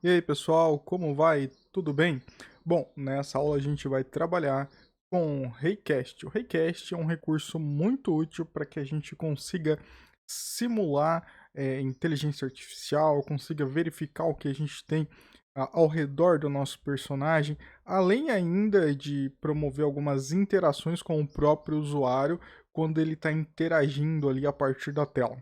E aí, pessoal, como vai? Tudo bem? Bom, nessa aula a gente vai trabalhar com o Raycast. O Raycast é um recurso muito útil para que a gente consiga simular inteligência artificial, consiga verificar o que a gente tem ao redor do nosso personagem, além ainda de promover algumas interações com o próprio usuário quando ele está interagindo ali a partir da tela.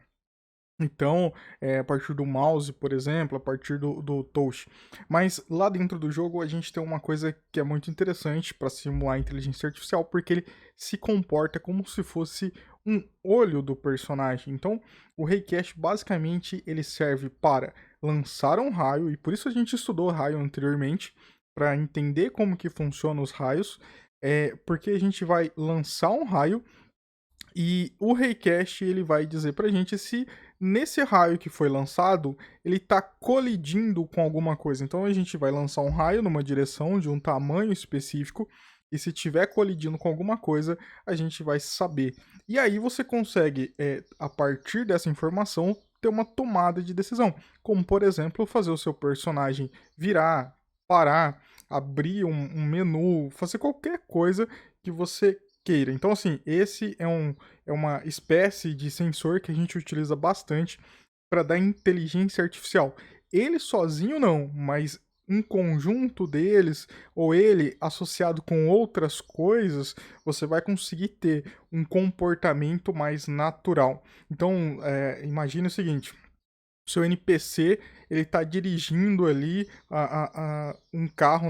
Então, a partir do mouse, por exemplo, a partir do touch. Mas lá dentro do jogo a gente tem uma coisa que é muito interessante para simular a inteligência artificial, porque ele se comporta como se fosse um olho do personagem. Então, o Raycast basicamente ele serve para lançar um raio, e por isso a gente estudou raio anteriormente, para entender como que funcionam os raios, porque a gente vai lançar um raio e o Raycast ele vai dizer pra gente se nesse raio que foi lançado, ele está colidindo com alguma coisa. Então a gente vai lançar um raio numa direção de um tamanho específico e se tiver colidindo com alguma coisa, a gente vai saber. E aí você consegue, a partir dessa informação, ter uma tomada de decisão. Como, por exemplo, fazer o seu personagem virar, parar, abrir um menu, fazer qualquer coisa que você queira. Então, assim, esse é uma espécie de sensor que a gente utiliza bastante para dar inteligência artificial. Ele sozinho não, mas um conjunto deles, ou ele associado com outras coisas, você vai conseguir ter um comportamento mais natural. Então, imagine o seguinte: o seu NPC ele está dirigindo ali um carro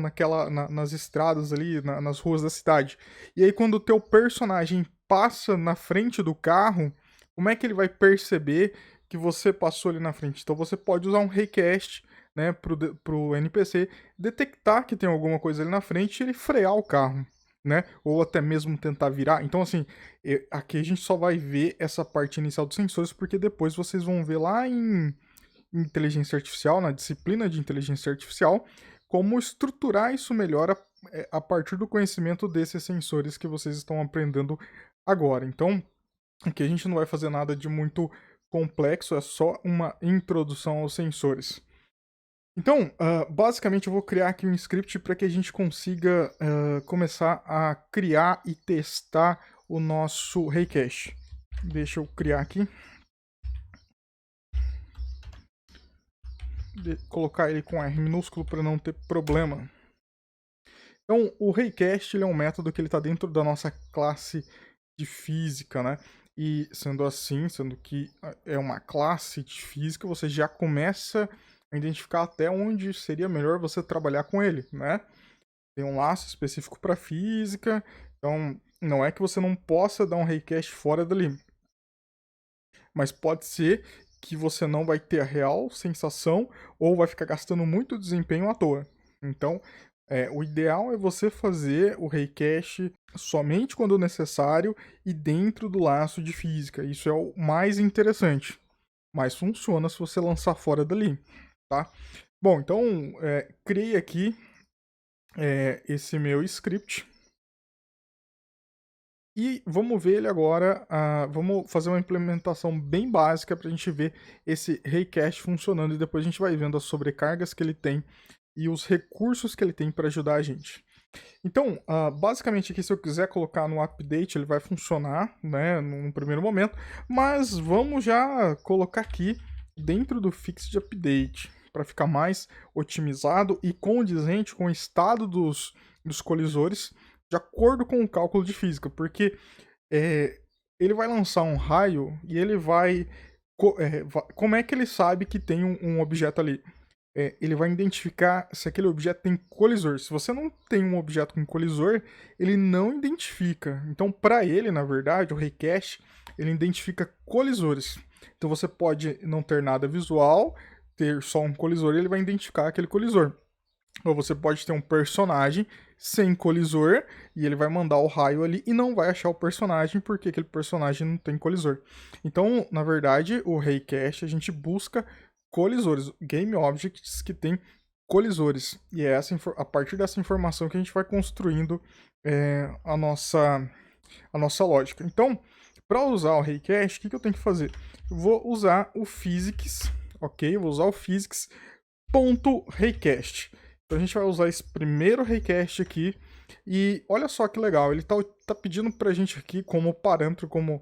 nas estradas ali, nas ruas da cidade. E aí quando o teu personagem passa na frente do carro, como é que ele vai perceber que você passou ali na frente? Então você pode usar um Raycast, né, pro NPC detectar que tem alguma coisa ali na frente e ele frear o carro, né? Ou até mesmo tentar virar. Então, assim, aqui a gente só vai ver essa parte inicial dos sensores, porque depois vocês vão ver lá em inteligência artificial, na disciplina de inteligência artificial, como estruturar isso melhor a partir do conhecimento desses sensores que vocês estão aprendendo agora. Então, aqui a gente não vai fazer nada de muito complexo, é só uma introdução aos sensores. Então, basicamente eu vou criar aqui um script para que a gente consiga começar a criar e testar o nosso Raycast. Deixa eu criar aqui. Colocar ele com R minúsculo para não ter problema. Então, o Raycast ele é um método que ele está dentro da nossa classe de física, né? E sendo assim, sendo que é uma classe de física, você já começa a identificar até onde seria melhor você trabalhar com ele, né? Tem um laço específico para física, então não é que você não possa dar um Raycast fora dali, mas pode ser que você não vai ter a real sensação ou vai ficar gastando muito desempenho à toa. Então, o ideal é você fazer o Raycast somente quando necessário e dentro do laço de física. Isso é o mais interessante. Mas funciona se você lançar fora dali, tá? Bom, então criei aqui esse meu script. E vamos ver ele agora, vamos fazer uma implementação bem básica para a gente ver esse Raycast funcionando e depois a gente vai vendo as sobrecargas que ele tem e os recursos que ele tem para ajudar a gente. Então, basicamente aqui se eu quiser colocar no update ele vai funcionar, né, num primeiro momento, mas vamos já colocar aqui dentro do fixed update para ficar mais otimizado e condizente com o estado dos colisores de acordo com o cálculo de física, porque ele vai lançar um raio e ele vai. Como é que ele sabe que tem um objeto ali? Ele vai identificar se aquele objeto tem colisor. Se você não tem um objeto com colisor, ele não identifica. Então, para ele, na verdade, o Raycast, ele identifica colisores. Então, você pode não ter nada visual, ter só um colisor e ele vai identificar aquele colisor. Ou você pode ter um personagem sem colisor e ele vai mandar o raio ali e não vai achar o personagem porque aquele personagem não tem colisor. Então, na verdade, o Raycast a gente busca colisores, game objects que tem colisores. E é a partir dessa informação que a gente vai construindo a nossa lógica. Então, para usar o Raycast, o que eu tenho que fazer? Eu vou usar o Physics, ok? Eu vou usar o Physics .raycast. Então a gente vai usar esse primeiro raycast aqui. E olha só que legal, ele tá pedindo pra gente aqui como parâmetro, como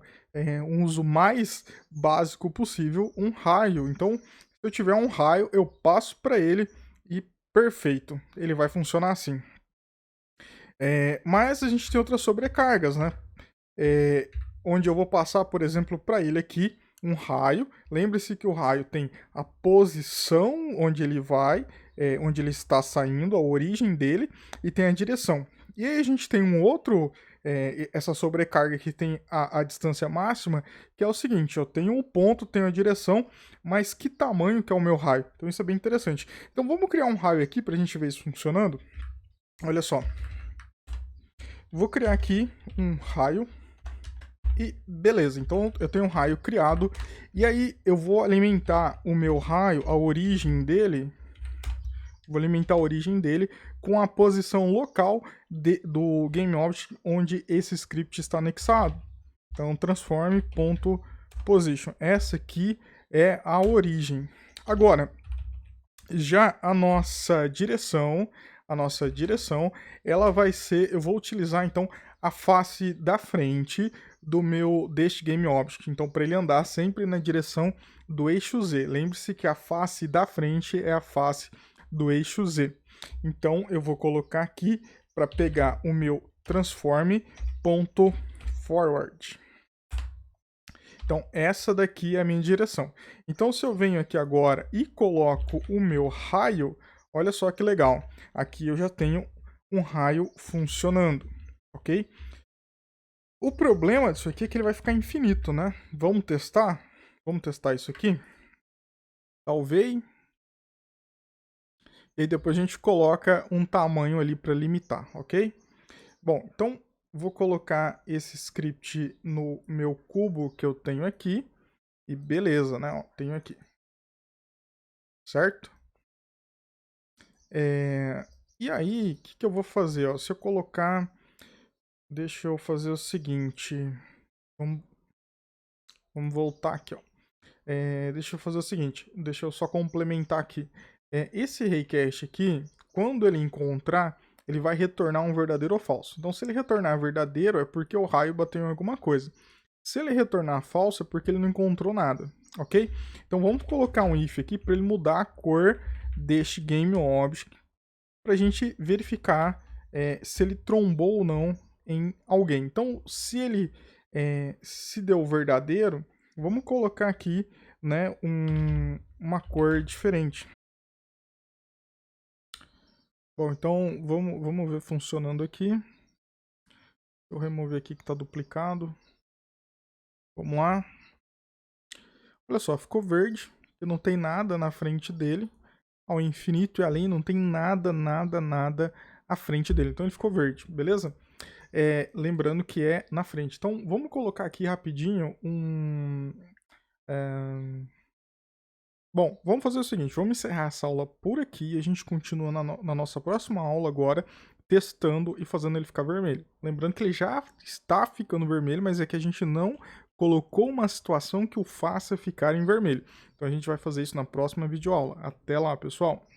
um uso mais básico possível, um raio. Então, se eu tiver um raio, eu passo para ele e perfeito, ele vai funcionar assim. Mas a gente tem outras sobrecargas, né? Onde eu vou passar, por exemplo, para ele aqui um raio. Lembre-se que o raio tem a posição onde ele vai, onde ele está saindo, a origem dele, e tem a direção. E aí a gente tem um outro, essa sobrecarga que tem a distância máxima, que é o seguinte, eu tenho um ponto, tenho a direção, mas que tamanho que é o meu raio? Então isso é bem interessante. Então vamos criar um raio aqui para a gente ver isso funcionando. Olha só. Vou criar aqui um raio. E beleza, então eu tenho um raio criado. E aí eu vou alimentar o meu raio, a origem dele. Vou alimentar a origem dele com a posição local do GameObject onde esse script está anexado. Então transform.position. Essa aqui é a origem. Agora, já a nossa direção, ela vai ser, eu vou utilizar então a face da frente deste GameObject. Então, para ele andar sempre na direção do eixo Z. Lembre-se que a face da frente é a face do eixo Z. Então, eu vou colocar aqui para pegar o meu transform.forward. Então, essa daqui é a minha direção. Então, se eu venho aqui agora e coloco o meu raio, olha só que legal. Aqui eu já tenho um raio funcionando, ok? O problema disso aqui é que ele vai ficar infinito, né? Vamos testar? Vamos testar isso aqui? Talvez. E aí depois a gente coloca um tamanho ali para limitar, ok? Bom, então vou colocar esse script no meu cubo que eu tenho aqui. E beleza, né? Ó, tenho aqui. Certo? E aí, o que eu vou fazer? Ó, se eu colocar... Deixa eu fazer o seguinte. Vamos voltar aqui, ó. Deixa eu fazer o seguinte. Deixa eu só complementar aqui. Esse raycast aqui, quando ele encontrar, ele vai retornar um verdadeiro ou falso. Então, se ele retornar verdadeiro, é porque o raio bateu em alguma coisa. Se ele retornar falso, é porque ele não encontrou nada, ok? Então, vamos colocar um if aqui para ele mudar a cor deste GameObject, para a gente verificar se ele trombou ou não em alguém. Então, se ele se deu verdadeiro, vamos colocar aqui, né, uma cor diferente. Bom, então vamos ver funcionando aqui. Eu remover aqui que está duplicado. Vamos lá. Olha só, ficou verde. Não tem nada na frente dele. Ao infinito e além, não tem nada à frente dele. Então ele ficou verde, beleza? Lembrando que é na frente. Então vamos colocar aqui rapidinho Bom, vamos fazer o seguinte, vamos encerrar essa aula por aqui e a gente continua na nossa próxima aula agora, testando e fazendo ele ficar vermelho. Lembrando que ele já está ficando vermelho, mas é que a gente não colocou uma situação que o faça ficar em vermelho. Então a gente vai fazer isso na próxima videoaula. Até lá, pessoal!